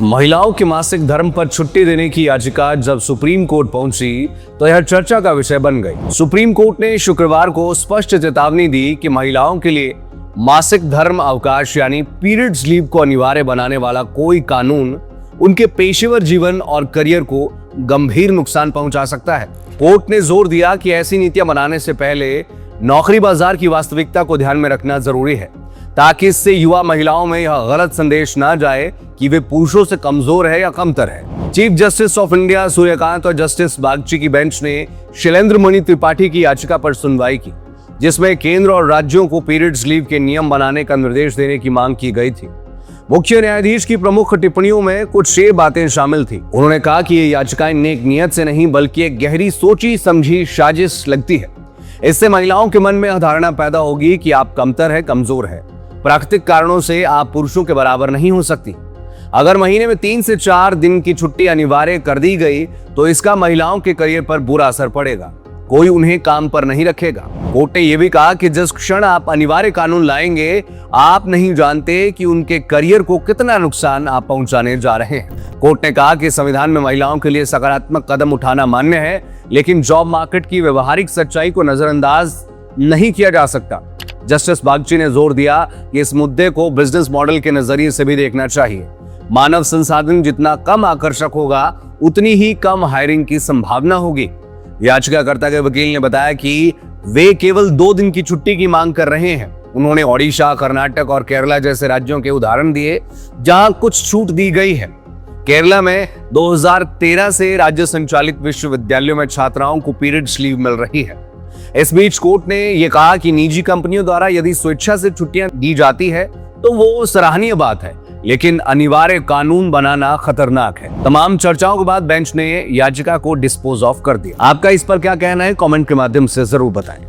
महिलाओं के मासिक धर्म पर छुट्टी देने की याचिका जब सुप्रीम कोर्ट पहुंची तो यह चर्चा का विषय बन गई। सुप्रीम कोर्ट ने शुक्रवार को स्पष्ट चेतावनी दी कि महिलाओं के लिए मासिक धर्म अवकाश यानी पीरियड्स लीव को अनिवार्य बनाने वाला कोई कानून उनके पेशेवर जीवन और करियर को गंभीर नुकसान पहुंचा सकता है। कोर्ट ने जोर दिया कि ऐसी नीतियां बनाने से पहले नौकरी बाजार की वास्तविकता को ध्यान में रखना जरूरी है, ताकि इससे युवा महिलाओं में यह गलत संदेश ना जाए कि वे पुरुषों से कमजोर है या कमतर है। Chief justice of India Suryakant और जस्टिस बागची की बेंच ने शैलेंद्र मणि त्रिपाठी की याचिका पर सुनवाई की, जिसमें केंद्र और राज्यों को पीरियड्स लीव के नियम बनाने का निर्देश देने की मांग की गई थी। मुख्य न्यायाधीश की प्रमुख टिप्पणियों में कुछ ये बातें शामिल थी। उन्होंने कहा कि ये याचिकाएं नेक नियत से नहीं बल्कि एक गहरी सोची समझी साजिश लगती है। इससे महिलाओं के मन में यह धारणा पैदा होगी कि आप कमतर है, कमजोर है, प्राकृतिक कारणों से आप पुरुषों के बराबर नहीं हो सकती। अगर महीने में 3 से 4 दिन की छुट्टी अनिवार्य कर दी गई तो इसका महिलाओं के करियर पर बुरा असर पड़ेगा, कोई उन्हें काम पर नहीं रखेगा। कोर्ट ने यह भी कहा कि जिस क्षण आप अनिवार्य कानून लाएंगे, आप नहीं जानते कि उनके करियर को कितना नुकसान आप पहुंचाने जा रहे हैं। कोर्ट ने कहा कि संविधान में महिलाओं के लिए सकारात्मक कदम उठाना मान्य है, लेकिन जॉब मार्केट की व्यवहारिक सच्चाई को नजरअंदाज नहीं किया जा सकता। जस्टिस बागची ने जोर दिया कि इस मुद्दे को बिजनेस मॉडल के नजरिए से भी देखना चाहिए। मानव संसाधन जितना कम आकर्षक होगा, उतनी ही कम हायरिंग की संभावना होगी। याचिकाकर्ता के वकील ने बताया कि वे केवल 2 दिन की छुट्टी की मांग कर रहे हैं। उन्होंने ओडिशा, कर्नाटक और केरला जैसे राज्यों के उदाहरण दिए जहां कुछ छूट दी गई है। केरला में 2013 से राज्य संचालित विश्वविद्यालयों में छात्राओं को पीरियड्स लीव मिल रही है। इस बीच कोर्ट ने यह कहा कि निजी कंपनियों द्वारा यदि स्वेच्छा से छुट्टियां दी जाती है तो वो सराहनीय बात है, लेकिन अनिवार्य कानून बनाना खतरनाक है। तमाम चर्चाओं के बाद बेंच ने याचिका को डिस्पोज ऑफ कर दिया। आपका इस पर क्या कहना है, कमेंट के माध्यम से जरूर बताएं।